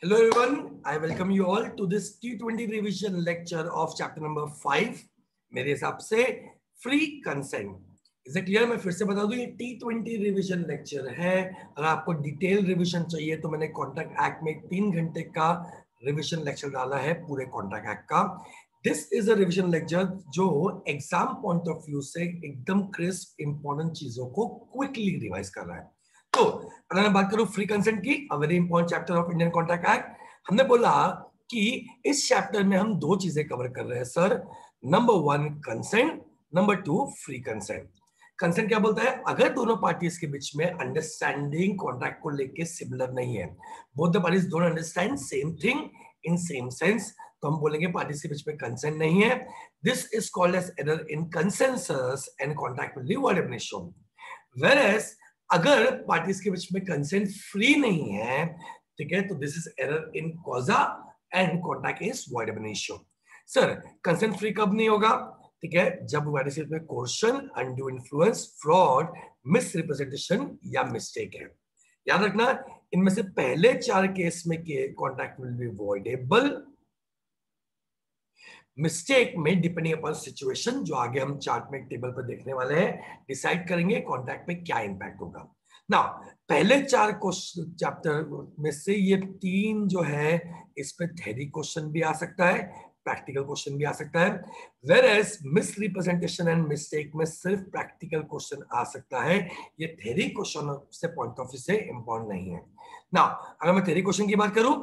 Hello everyone, I welcome you all to this T20 revision lecture of chapter number 5. मेरे हिसाब से free consent. इसे clear? मैं फिर से बता दूं, ये T20 रिविजन लेक्चर है. अगर आपको डिटेल रिविजन चाहिए तो मैंने कॉन्ट्रैक्ट एक्ट में 3 घंटे का रिविजन लेक्चर डाला है पूरे कॉन्ट्रैक्ट एक्ट का. This is a revision lecture जो एग्जाम पॉइंट ऑफ व्यू से एकदम क्रिस्प इंपॉर्टेंट चीजों को क्विकली रिवाइज कर रहा है. तो अगर मैं बात करूं फ्री कंसेंट की, a very important chapter of Indian contract act, हमने बोला कि इस चैप्टर में हम दो चीजें कवर कर रहे हैं sir. Number 1 consent, number 2 free consent. Consent क्या बोलता है? अगर दोनों पार्टीज के बीच में अंडरस्टैंडिंग कॉन्ट्रैक्ट को लेके सिमिलर नहीं है, both the parties don't understand same thing in same sense, तो हम बोलेंगे पार्टीज के बीच में कंसेंट नहीं है. This is called as error in consensus and contract will be void ab initio. Whereas अगर पार्टीज के बीच में कंसेंट फ्री नहीं है, ठीक है, तो this is error in कॉजा and contract is void ab initio. Sir consent free कब नहीं होगा? ठीक है, जब पार्टीज में coercion, undue influence, fraud, misrepresentation या मिस्टेक है. याद रखना, इनमें से पहले 4 केस में के contract will B voidable. Mistake में डिपेंडिंग अपॉन सिचुएशन, जो आगे हम चार्ट में एक टेबल पर देखने वाले हैं, डिसाइड करेंगे कॉन्ट्रैक्ट में क्या इंपैक्ट होगा. ना पहले 4 क्वेश्चन चैप्टर में से ये 3 जो है, इस पे थ्योरी क्वेश्चन भी आ सकता है, प्रैक्टिकल क्वेश्चन भी आ सकता है. वेयरएज मिसरिप्रेजेंटेशन एंड मिस्टेक में सिर्फ प्रैक्टिकल क्वेश्चन आ सकता है. ये थ्योरी क्वेश्चन से पॉइंट ऑफ व्यू से इंपॉर्टेंट नहीं है. ना अगर मैं थ्योरी क्वेश्चन की बात करूं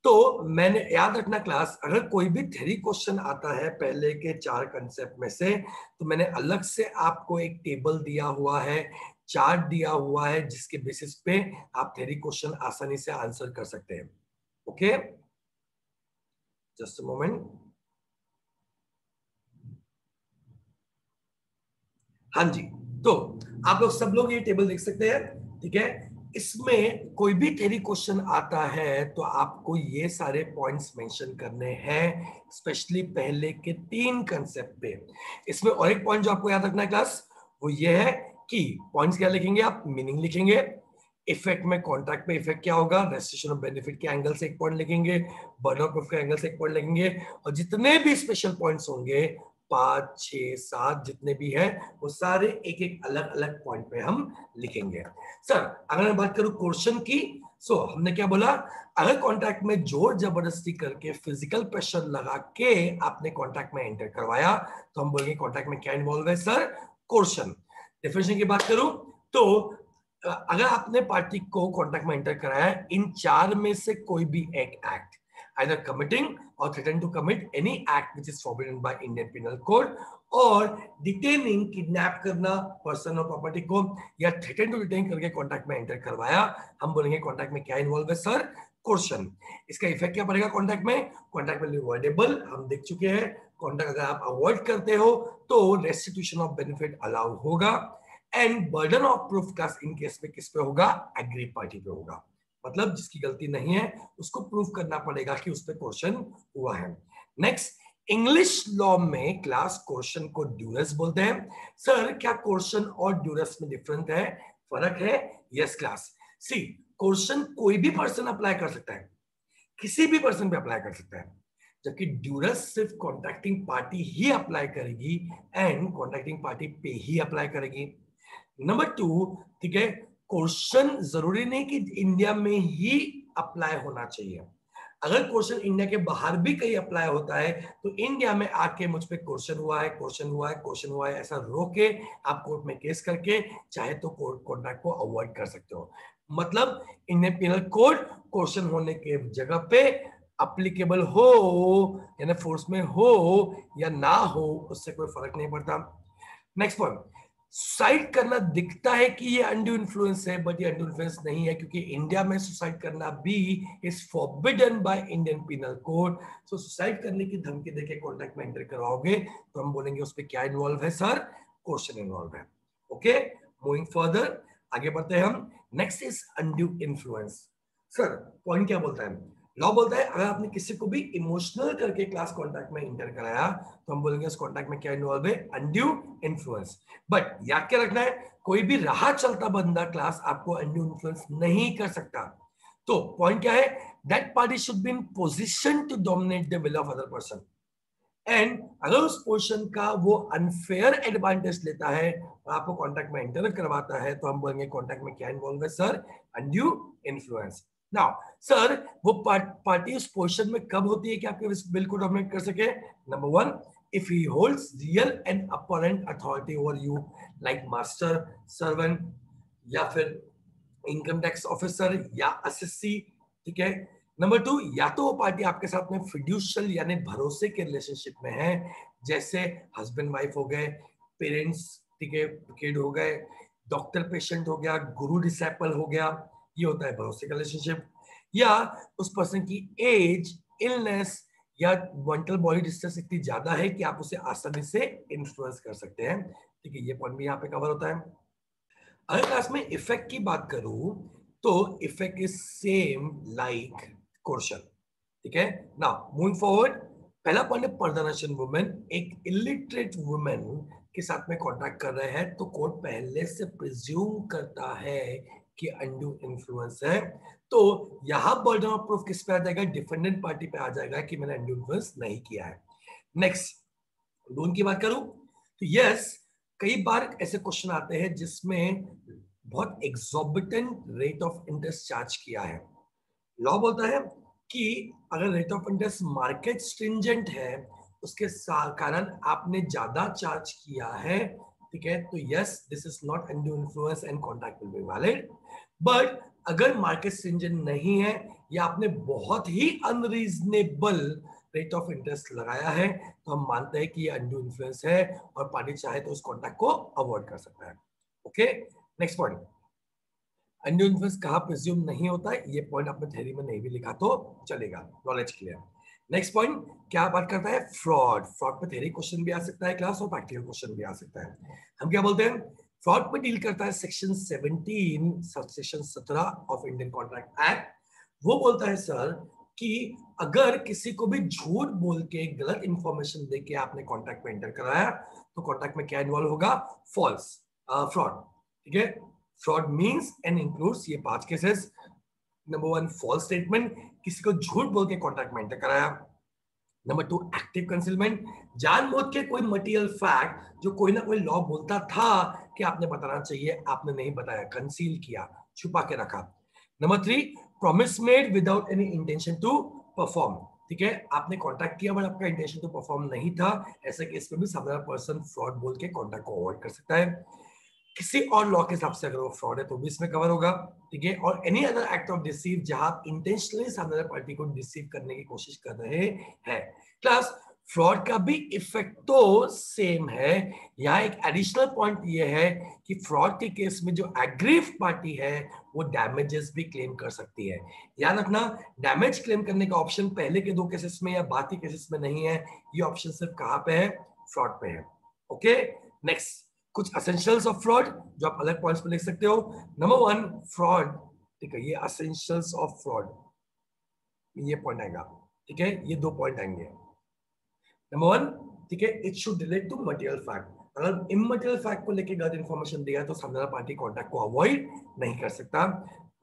तो मैंने याद रखना क्लास, अगर कोई भी थ्योरी क्वेश्चन आता है पहले के 4 कंसेप्ट में से, तो मैंने अलग से आपको एक टेबल दिया हुआ है, चार्ट दिया हुआ है, जिसके बेसिस पे आप थ्योरी क्वेश्चन आसानी से आंसर कर सकते हैं. Okay, just a moment. हाँ जी, तो आप लोग सब लोग ये टेबल देख सकते हैं. ठीक है, इसमें कोई भी थ्योरी क्वेश्चन आता है तो आपको ये सारे पॉइंट्स मेंशन करने हैं, स्पेशली पहले के 3 कंसेप्ट पे. इसमें और एक पॉइंट जो आपको याद रखना है क्लास, वो ये है कि पॉइंट्स क्या लिखेंगे आप? मीनिंग लिखेंगे. इफेक्ट में कॉन्ट्रैक्ट पे इफेक्ट क्या होगा, रेस्ट्रिक्शन ऑफ बेनिफिट के एंगल से एक पॉइंट लिखेंगे, बर्डन ऑफ प्रूफ के एंगल से एक पॉइंट लिखेंगे, और जितने भी स्पेशल पॉइंट्स होंगे 5, 6, 7 जितने भी है, वो सारे एक एक अलग अलग पॉइंट पे हम लिखेंगे. सर अगर मैं बात करूं क्वेश्चन की, सो हमने क्या बोला, अगर कॉन्ट्रैक्ट में जोर जबरदस्ती करके फिजिकल प्रेशर लगा के आपने कॉन्ट्रैक्ट में एंटर करवाया, तो हम बोलेंगे कॉन्ट्रैक्ट में क्या इन्वॉल्व है सर? कोर्शन. डेफिनेशन की बात करूं तो अगर आपने पार्टी को कॉन्ट्रैक्ट में एंटर कराया, इन 4 में से कोई भी एक act, either committing or threatening to commit any act which is forbidden by Indian Penal Code, और detaining, किडनैप करना पर्सन और प्रॉपर्टी को, या थ्रेटन टू डिटेन करके कॉन्ट्रैक्ट में एंटर करवाया, हम बोलेंगे कॉन्ट्रैक्ट में क्या इन्वॉल्व है सर? कोर्शन. इसका इफेक्ट क्या पड़ेगा कॉन्ट्रैक्ट में? कॉन्ट्रैक्ट में अवॉइडेबल, हम देख चुके हैं. कॉन्ट्रैक्ट अगर आप अवॉइड करते हो तो रेस्टिट्यूशन ऑफ बेनिफिट अलाउ होगा. एंड बर्डन ऑफ प्रूफ का इन केस में किस पे होगा? एग्री पार्टी पे होगा. मतलब जिसकी गलती नहीं है उसको प्रूव करना पड़ेगा कि उस पर क्वेश्चन हुआ है. नेक्स्ट, इंग्लिश लॉ में क्लास क्वेश्चन को ड्यूरस बोलते हैं. सर क्या क्वेश्चन और ड्यूरस में डिफरेंट है, फर्क है? Yes class. सी, क्वेश्चन कोई भी पर्सन अप्लाई कर सकता है, किसी भी पर्सन पे अप्लाई कर सकता है, जबकि ड्यूरस सिर्फ कॉन्ट्रैक्टिंग पार्टी ही अप्लाई करेगी एंड कॉन्ट्रैक्टिंग पार्टी पे ही अप्लाई करेगी. नंबर 2, ठीक है, क्वेश्चन जरूरी नहीं कि इंडिया में ही अप्लाई होना चाहिए. अगर क्वेश्चन इंडिया के बाहर भी कहीं अप्लाई होता है तो इंडिया में आके मुझ पे क्वेश्चन हुआ है, क्वेश्चन हुआ है, क्वेश्चन हुआ है, ऐसा रोके आप कोर्ट में केस करके चाहे तो कोर्ट कॉन्ट्रैक्ट को अवॉइड कर सकते हो. मतलब इंडियन पिनल कोड क्वेश्चन होने के जगह पे अप्लीकेबल हो, यानी फोर्स में हो या ना हो, उससे कोई फर्क नहीं पड़ता. नेक्स्ट पॉइंट, सुसाइड करना दिखता है कि ये अनड्यू इन्फ्लुएंस है, बट ये अनड्यू इन्फ्लुएंस नहीं है, क्योंकि इंडिया में सुसाइड करना भी is forbidden by Indian penal code. So suicide करने की धमकी देके कॉन्ट्रैक्ट में एंटर करवाओगे तो हम बोलेंगे उस पर क्या इन्वॉल्व है सर? क्वेश्चन इन्वॉल्व है. ओके, मूविंग फर्दर, आगे बढ़ते हैं हम. Next is undue influence. Sir point क्या बोलता है? लॉ बोलता है अगर आपने किसी को भी इमोशनल करके क्लास कॉन्ट्रैक्ट में इंटर कराया तो हम बोलेंगे उस कॉन्ट्रैक्ट में क्या इन्वॉल्व है? Undue influence. बट याद क्या रखना है, कोई भी राह चलता बंदा क्लास आपको अनड्यू इन्फ्लुएंस नहीं कर सकता. तो पॉइंट क्या है? that party should be in position to dominate the will of other person. And अगर उस पोर्शन का वो अनफेयर एडवांटेज लेता है और आपको कॉन्ट्रैक्ट में एंटर करवाता है, तो हम बोलेंगे कॉन्ट्रैक्ट में क्या इन्वॉल्व है sir? Undue influence. Now sir, वो पार्टी उस पोर्शन में कब होती है कि आपके बिल को डोमिनेट कर सके? Number one, if he holds real and apparent authority over you, like master, servant, या फिर इनकम टैक्स ऑफिसर या असेसी. ठीक है. नंबर टू, या तो वो पार्टी आपके साथ में फिड्यूशियल यानी भरोसे के रिलेशनशिप में है, जैसे हस्बैंड वाइफ हो गए, पेरेंट्स, ठीक है, किड हो गए, डॉक्टर पेशेंट हो गया, गुरु डिसाइपल हो गया, ये होता है भरोसे का रिलेशनशिप. या उस पर्सन की एज, इलनेस या मेंटल बॉडी डिस्ट्रेस इतनी ज्यादा है कि आप उसे आसानी से इन्फ्लुएंस कर सकते हैं. ठीक है, ये पॉइंट भी यहाँ पे कवर होता है. अगर क्लास में इफेक्ट की बात करूं तो effect is same like coercion. ठीक है. नाउ मूविंग फॉरवर्ड, पहला पॉइंट है पर्दानशन वुमेन. एक इलिटरेट वुमेन के साथ में कॉन्टैक्ट कर रहे हैं तो कोर्ट पहले से प्रिज्यूम करता है कि अनड्यू इन्फ्लुएंस है. तो यहां बर्डन ऑफ प्रूफ किस पे आ जाएगा? डिफेंडेंट पार्टी पे आ जाएगा कि मैंने अनड्यू इन्फ्लुएंस नहीं किया है. नेक्स्ट, लोन की बात करूं तो यस, कई बार ऐसे क्वेश्चन आते हैं जिसमें बहुत exorbitant rate of interest charge किया है. लॉ बोलता है कि अगर rate of interest market stringent है, उसके कारण आपने ज्यादा चार्ज किया है, ठीक है, तो yes, this is not undue influence and contract will be valid. But अगर मार्केट स्ट्रिंजेंट नहीं है या आपने बहुत ही अनरीजनेबल रेट ऑफ इंटरेस्ट लगाया है, तो हम मानते हैं कि ये अनड्यू इन्फ्लुएंस है और पार्टी चाहे तो उस कॉन्ट्रैक्ट को अवॉइड कर सकता है. Okay. Next point, undue influence कहाँ प्रिज्यूम नहीं होता है, ये पॉइंट आपने थ्योरी में नहीं भी लिखा तो चलेगा, नॉलेज क्लियर. नेक्स्ट पॉइंट क्या बात करता है? फ्रॉड. फ्रॉड पे थ्योरी क्वेश्चन भी आ सकता है क्लास और प्रैक्टिकल क्वेश्चन भी आ सकता है. हम क्या बोलते हैं? फ्रॉड पे डील करता है section 17 subsection 17 of Indian contract act. वो बोलता है सर कि अगर किसी को भी झूठ बोल के गलत इंफॉर्मेशन देके आपने कॉन्ट्रैक्ट में एंटर कराया तो कॉन्ट्रैक्ट में क्या इन्वॉल्व होगा? False, fraud. ठीक है. फ्रॉड मींस एंड इंक्लूड्स ये 5 cases. Number one, false statement, किसी को झूठ बोल के कॉन्ट्रैक्ट में एंटर कराया. नंबर टू, एक्टिव कंसीलमेंट, जानबूझ के कोई मटेरियल फैक्ट जो कोई ना कोई लॉ बोलता था कि आपने बताना चाहिए, आपने नहीं बताया, कंसील किया, छुपा के रखा. Number three, promise made without any intention to perform. ठीक है, आपने कॉन्ट्रैक्ट किया बट आपका इंटेंशन टू परफॉर्म नहीं था, ऐसे केस में भी सामने वाला पर्सन फ्रॉड बोल के कॉन्ट्रैक्ट को अवॉइड कर सकता है. किसी और लॉ के हिसाब से अगर वो फ्रॉड है तो भी इसमें कवर होगा. ठीक है. और any other act of deceive जहां आप इंटेंशनली सामने वाली पार्टी को डिसीव करने की कोशिश कर रहे हैं. क्लास, फ्रॉड का भी इफेक्ट तो सेम है. यहाँ एक एडिशनल पॉइंट ये है कि फ्रॉड के केस में जो एग्रीव पार्टी है वो डैमेजेस भी क्लेम कर सकती है. याद रखना, डैमेज क्लेम करने का ऑप्शन पहले के 2 केसेस में या बाकी केसेस में नहीं है. ये ऑप्शन सिर्फ कहां पे है? फ्रॉड पे है. ओके. नेक्स्ट, कुछ एसेंशियल्स ऑफ फ्रॉड जो आप अलग पॉइंट्स पे लिख सकते हो. Number one, fraud. ठीक है, ये एसेंशियल्स ऑफ फ्रॉड, ये पॉइंट आएगा. ठीक है, ये 2 पॉइंट आएंगे. नंबर वन, ठीक है, it should relate to material fact. अगर इमटेरियल फैक्ट को लेके गलत इंफॉर्मेशन दिया तो सामने वाला पार्टी कॉन्ट्रैक्ट को अवॉइड नहीं कर सकता.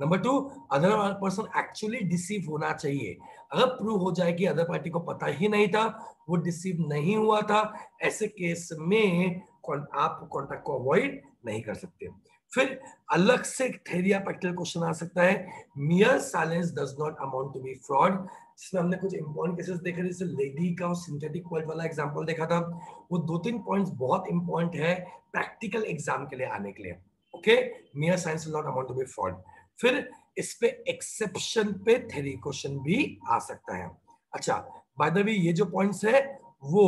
Number two, other person actually deceive होना चाहिए. अगर प्रूव हो जाए कि अदर पार्टी को पता ही नहीं था, वो डिसीव नहीं हुआ था, ऐसे केस में आप कॉन्ट्रैक्ट को अवॉइड नहीं कर सकते. फिर अलग से थ्योरी या प्रैक्टिकल क्वेश्चन आ सकता है. Mere silence does not amount to be fraud. जिसमें हमने कुछ इंपॉर्टेंट केसेस देखे, जैसे लेडी का सिंथेटिक वर्ड वाला एग्जांपल देखा था. वो 2-3 पॉइंट्स बहुत इंपॉर्टेंट है प्रैक्टिकल एग्जाम के लिए आने के लिए. Okay. Mere silence will not amount to be fraud. फिर इस पे एक्सेप्शन पे थ्योरी क्वेश्चन भी आ सकता है. अच्छा, बाय द वे ये जो पॉइंट्स है वो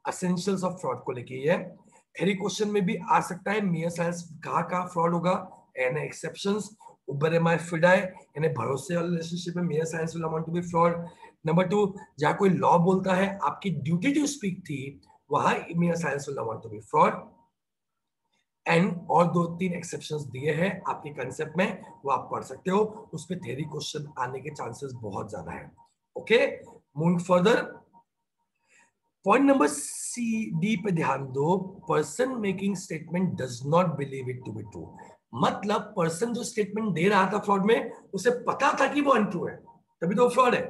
एसेंशियल्स ऑफ फ्रॉड को लेके है. थ्योरी क्वेश्चन में भी आ सकता है मियर साइलेंस कहाँ फ्रॉड होगा एंड एक्सेप्शंस. उबरे माय फिडाई यानी भरोसे वाले रिलेशनशिप में mere silence will amount to be fraud. Number two, जहां कोई लॉ बोलता है आपकी ड्यूटी टू स्पीक थी, वहां mere silence will amount to be fraud. And और 2-3 एक्सेप्शंस दिए हैं आपके कंसेप्ट में, वो आप पढ़ सकते हो. उस पे थ्योरी क्वेश्चन आने के चांसेस बहुत ज्यादा है. Okay. Moving further, point number C D पे ध्यान दो. Person making statement does not believe it to be true. मतलब पर्सन जो स्टेटमेंट दे रहा था फ्रॉड में, उसे पता था कि वो अनट्रू है, तभी तो फ्रॉड है।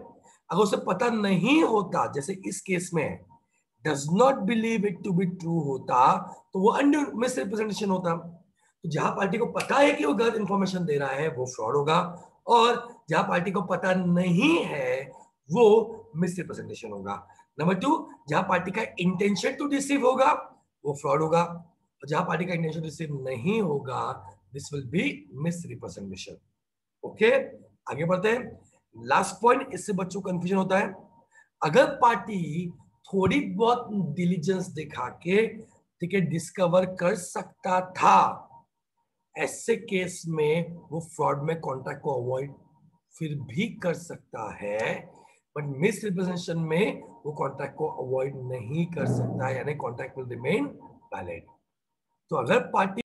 अगर उसे पता नहीं होता, जैसे इस केस में does not believe it to be true होता, तो वो मिस रिप्रेजेंटेशन होता। तो जहां पार्टी को पता है कि वो गलत इंफॉर्मेशन दे रहा है वो फ्रॉड होगा, और जहां पार्टी को पता नहीं है वो मिस रिप्रेजेंटेशन होगा। नंबर 2, जहां पार्टी का इंटेंशन टू डिसीव होगा वो फ्रॉड होगा, और जहां पार्टी का इंटेंशन टू डिसीव नहीं होगा this will be miss representation. Okay, आगे बढ़ते हैं। लास्ट पॉइंट, इससे बच्चों को कंफ्यूजन होता है। अगर पार्टी थोड़ी बहुत डिलीजेंस दिखा के, ठीक है, डिस्कवर कर सकता था, ऐसे केस में वो फ्रॉड में कॉन्ट्रैक्ट को अवॉइड फिर भी कर सकता है, बट मिस रिप्रेजेंटेशन में वो कॉन्ट्रैक्ट को अवॉइड नहीं कर सकता, यानी कॉन्ट्रैक्ट विल रिमेन वैलिड। तो अगर पार्टी